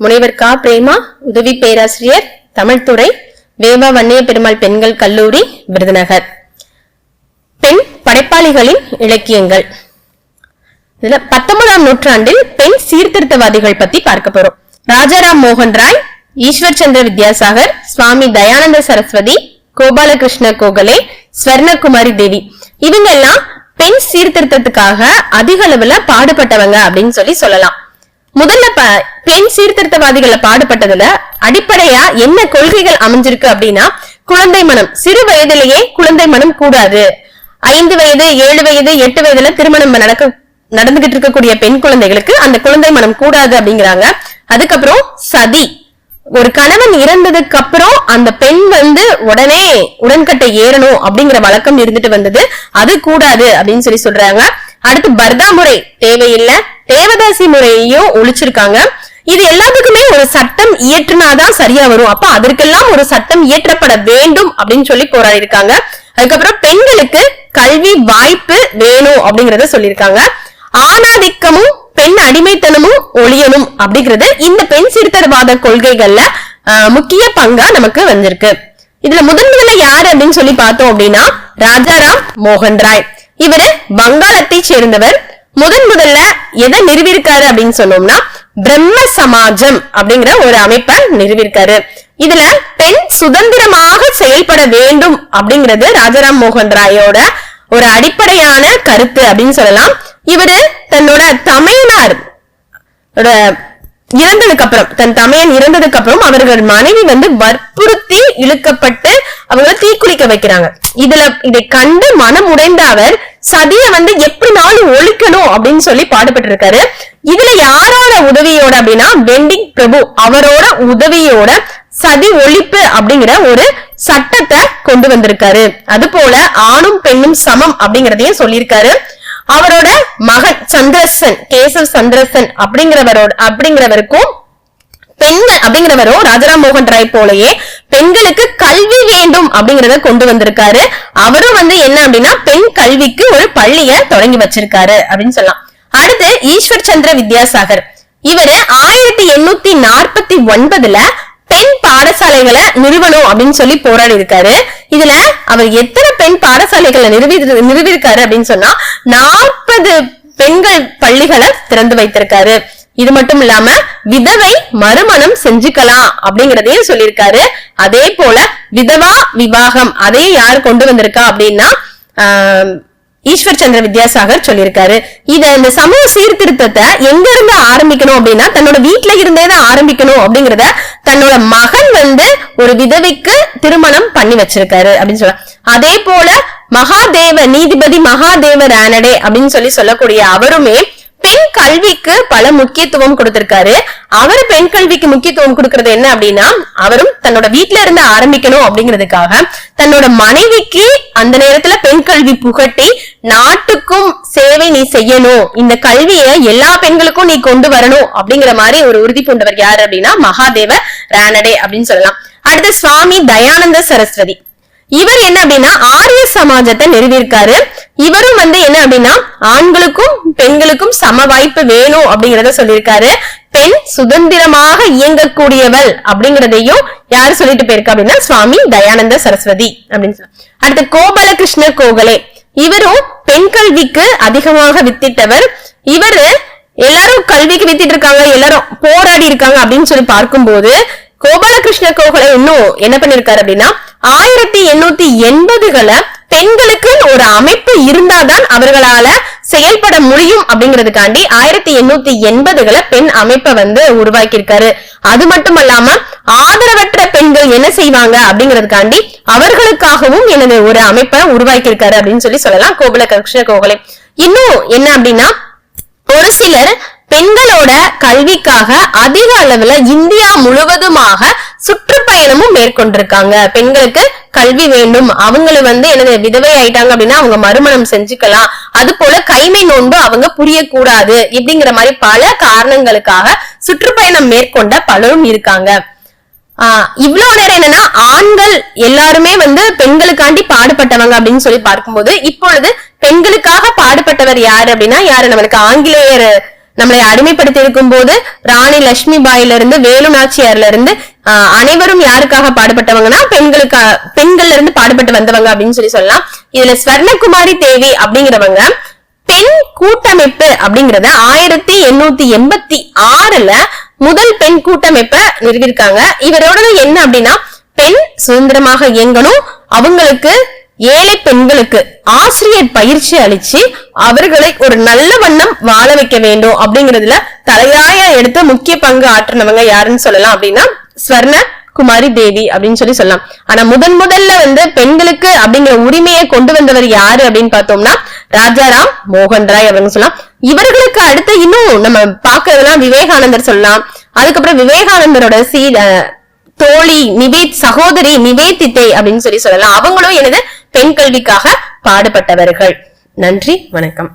முனைவர் கா பிரேமா, உதவி பேராசிரியர், தமிழ் துறை, வேவா வன்னிய பெருமாள் பெண்கள் கல்லூரி, விருதுநகர். பெண் படைப்பாளிகளின் இலக்கியங்கள். இதுல 19ஆம் நூற்றாண்டில் பெண் சீர்திருத்தவாதிகள் பத்தி பார்க்க போறோம். ராஜாராம் மோகன் ராய், ஈஸ்வர் சந்திர வித்யாசாகர், சுவாமி தயானந்த சரஸ்வதி, கோபாலகிருஷ்ண கோகலே, ஸ்வர்ணகுமாரி தேவி, இவங்க எல்லாம் பெண் சீர்திருத்தத்துக்காக அதிக அளவுல பாடுபட்டவங்க அப்படின்னு சொல்லலாம். முதல்ல பெண் சீர்திருத்தவாதிகளை பாடுபட்டதுல அடிப்படையா என்ன கொள்கைகள் அமைஞ்சிருக்கு அப்படின்னா, குழந்தை மனம், சிறு வயதிலேயே குழந்தை மனம் கூடாது, 5 வயது 7 வயது 8 வயதுல திருமணம் நடந்துகிட்டு இருக்கக்கூடிய பெண் குழந்தைகளுக்கு அந்த குழந்தை மனம் கூடாது அப்படிங்கிறாங்க. அதுக்கப்புறம் சதி, ஒரு கணவன் இறந்ததுக்கு அப்புறம் அந்த பெண் உடனே உடன்கட்டை ஏறணும் அப்படிங்கிற வழக்கம் இருந்துட்டு வந்தது, அது கூடாது அப்படின்னு சொல்றாங்க. அடுத்து பர்தா முறை தேவையில்லை, தேவதாசி முறையையும் ஒழிச்சிருக்காங்க. இது எல்லாத்துக்குமே ஒரு சட்டம் இயற்றினாதான் சரியா வரும், அப்ப அதற்கெல்லாம் ஒரு சட்டம் இயற்றப்பட வேண்டும் அப்படின்னு சொல்லி போராடி இருக்காங்க. அதுக்கப்புறம் பெண்களுக்கு கல்வி வாய்ப்பு வேணும் அப்படிங்கறத சொல்லியிருக்காங்க. ஆணாதிக்கமும் பெண் அடிமைத்தனமும் ஒழியணும் அப்படிங்கிறது இந்த பெண் சீர்திருத்தவாத கொள்கைகள்ல முக்கிய பங்கா நமக்கு வந்திருக்கு. இதுல முதல்ல யாரு அப்படின்னு சொல்லி பார்த்தோம் அப்படின்னா, ராஜாராம் மோகன் ராய். இவரு வங்காளத்தை சேர்ந்தவர். முதல்ல எதை நிறுவிருக்காரு அப்படின்னு சொன்னோம்னா, பிரம்ம சமாஜம் அப்படிங்கிற ஒரு அமைப்பை நிறுவிருக்காரு. இதுல பெண் சுதந்திரமாக செயல்பட வேண்டும் அப்படிங்கிறது ராஜாராம் மோகன் ராயோட ஒரு அடிப்படையான கருத்து அப்படின்னு சொல்லலாம். இவரு தன்னோட தமையனார் இறந்ததுக்கு அப்புறம், தன் தமையன் இறந்ததுக்கு அப்புறம் அவர்கள் மனைவி வற்புறுத்தி இழுக்கப்பட்டு அவங்களை தீக்குளிக்க வைக்கிறாங்க. இதை கண்டு மனம் உடைந்த அவர் சதிய எப்படினாலும் ஒழிக்கணும் அப்படின்னு சொல்லி பாடுபட்டு இருக்காரு. இதுல யாரோட உதவியோட அப்படின்னா, வெண்டிங் பிரபு அவரோட உதவியோட சதி ஒழிப்பு அப்படிங்கிற ஒரு சட்டத்தை கொண்டு வந்திருக்காரு. அது போல ஆணும் பெண்ணும் சமம் அப்படிங்கறதையும் சொல்லியிருக்காரு. அவரோட மகன் சந்திரசன், கேசவ் சந்திரசன் அப்படிங்கிறவருக்கும் ராஜாராம் மோகன் ராய் போலயே பெண்களுக்கு கல்வி வேண்டும் அப்படிங்கறத கொண்டு வந்திருக்காரு. அவரும் என்ன அப்படின்னா, பெண் கல்விக்கு ஒரு பள்ளிய தொடங்கி வச்சிருக்காரு அப்படின்னு சொல்லலாம். அடுத்து ஈஸ்வர் சந்திர வித்யாசாகர். இவரு 1849ல பெண் பாடசாலைகளை நிறுவனம் அப்படின்னு சொல்லி போராடி இருக்காரு. இதுல அவர் எத்தனை பெண் பாடசாலைகளை நிறுவிருக்காரு அப்படின்னு சொன்னா, 40 பெண்கள் பள்ளிகளை திறந்து வைத்திருக்காரு. இது மட்டும் இல்லாம விதவை மறுமணம் செஞ்சுக்கலாம் அப்படிங்கறதையும் சொல்லியிருக்காரு. அதே போல விதவா விவாகம் அதையும் யார் கொண்டு வந்திருக்கா அப்படின்னா, ஈஸ்வர் சந்திர வித்யாசாகர் சொல்லியிருக்காரு. இந்த சமூக சீர்திருத்தத்தை எங்க இருந்து ஆரம்பிக்கணும் அப்படின்னா, தன்னோட வீட்டுல இருந்தேதான் ஆரம்பிக்கணும் அப்படிங்கறத தன்னோட மகன் ஒரு விதவைக்கு திருமணம் பண்ணி வச்சிருக்காரு அப்படின்னு சொல்ல. அதே போல நீதிபதி மகாதேவ ரானடே அப்படின்னு சொல்லக்கூடிய அவருமே பெண் கல்விக்கு பல முக்கியத்துவம் கொடுத்திருக்காரு. அவரு பெண் கல்விக்கு முக்கியத்துவம் கொடுக்கறது என்ன அப்படின்னா, அவரும் தன்னோட வீட்டுல இருந்து ஆரம்பிக்கணும் அப்படிங்கிறதுக்காக தன்னோட மனைவிக்கு அந்த நேரத்துல பெண் கல்வி புகட்டி, நாட்டுக்கும் சேவை நீ செய்யணும், இந்த கல்வியை எல்லா பெண்களுக்கும் நீ கொண்டு வரணும் அப்படிங்கிற மாதிரி ஒரு உறுதி பூண்டவர் யாரு அப்படின்னா, மகாதேவ ரானடே அப்படின்னு சொல்லலாம். அடுத்து சுவாமி தயானந்த சரஸ்வதி. இவர் என்ன அப்படின்னா, ஆரிய சமாஜத்தை நிறுவியிருக்காரு. இவரும் என்ன அப்படின்னா, ஆண்களுக்கும் பெண்களுக்கும் சம வாய்ப்பு வேணும் அப்படிங்கறத சொல்லியிருக்காரு. பெண் சுதந்திரமாக இயங்கக்கூடியவள் அப்படிங்கறதையும் யாரு சொல்லிட்டு போயிருக்கா அப்படின்னா, சுவாமி தயானந்த சரஸ்வதி அப்படின்னு சொல்ல. அடுத்து கோபாலகிருஷ்ண கோகலே. இவரும் பெண் கல்விக்கு அதிகமாக வித்திட்டவர். இவரு எல்லாரும் கல்விக்கு வித்திட்டு இருக்காங்க, எல்லாரும் போராடி இருக்காங்க அப்படின்னு சொல்லி பார்க்கும்போது, கோபாலகிருஷ்ண கோகலே இன்னும் என்ன பண்ணிருக்காரு அப்படின்னா, 1880களை பெண்களுக்கு ஒரு அமைப்பு இருந்தாதான் அவர்களால செயல்பட முடியும் அப்படிங்கறதுக்காண்டி 1880களை பெண் அமைப்பை உருவாக்கி இருக்காரு. அது மட்டும் இல்லாம ஆதரவற்ற பெண்கள் என்ன செய்வாங்க அப்படிங்கறதுக்காண்டி அவர்களுக்காகவும் ஒரு அமைப்பை உருவாக்கி இருக்காரு அப்படின்னு சொல்லலாம் கோபாலகிருஷ்ண கோகலே. இன்னும் என்ன அப்படின்னா, ஒரு சிலர் பெண்களோட கல்விக்காக அதிக அளவுல இந்தியா முழுவதுமாக சுற்றுப்பயணமும் மேற்கொண்டிருக்காங்க. பெண்களுக்கு கல்வி வேண்டும், அவங்களை எனது விதவை ஆயிட்டாங்க அப்படின்னா அவங்க மறுமணம் செஞ்சுக்கலாம், அது போல கைமை நோன்பு அவங்க புரியக்கூடாது, இப்படிங்கிற மாதிரி பல காரணங்களுக்காக சுற்றுப்பயணம் மேற்கொண்ட பலரும் இருக்காங்க. இவ்வளவு நேரம் என்னன்னா, ஆண்கள் எல்லாருமே பெண்களுக்காண்டி பாடுபட்டவங்க அப்படின்னு சொல்லி பார்க்கும்போது, இப்பொழுது பெண்களுக்காக பாடுபட்டவர் யாரு அப்படின்னா, யாரு நம்மளுக்கு ஆங்கிலேயர் நம்மளை அடிமைப்படுத்தி இருக்கும் போது ராணி லட்சுமி பாயில இருந்து வேலு நாச்சியார்ல இருந்து அனைவரும் யாருக்காக பாடுபட்டவங்கன்னா பெண்கள்ல இருந்து பாடுபட்டு வந்தவங்க அப்படின்னு சொல்லலாம். இதுல ஸ்வர்ணகுமாரி தேவி அப்படிங்கிறவங்க பெண் கூட்டமைப்பு அப்படிங்கறத 1886 முதல் பெண் கூட்டமைப்பை நிறுவிருக்காங்க. இவரோட என்ன அப்படின்னா பெண் சுதந்திரமாக இயங்கணும், அவங்களுக்கு ஏழை பெண்களுக்கு ஆசிரியர் பயிற்சி அளிச்சு அவர்களை ஒரு நல்ல வண்ணம் வாழ வைக்க வேண்டும் அப்படிங்கறதுல தலையாய எடுத்து முக்கிய பங்கு ஆற்றினவங்க யாருன்னு சொல்லலாம் அப்படின்னா ஸ்வர்ண குமாரி தேவி அப்படின்னு சொல்லலாம். ஆனா முதல்ல பெண்களுக்கு அப்படிங்கிற உரிமையை கொண்டு வந்தவர் யாரு அப்படின்னு பார்த்தோம்னா ராஜாராம் மோகன் ராய் அப்படின்னு சொல்லலாம். இவர்களுக்கு அடுத்து இன்னும் நம்ம பாக்குறதுலாம் விவேகானந்தர் சொல்லலாம். அதுக்கப்புறம் விவேகானந்தரோட தோழி சகோதரி நிவேதித்தை அப்படின்னு சொல்லலாம். அவங்களும் எனது பெண் கல்விக்காக பாடுபட்டவர்கள். நன்றி, வணக்கம்.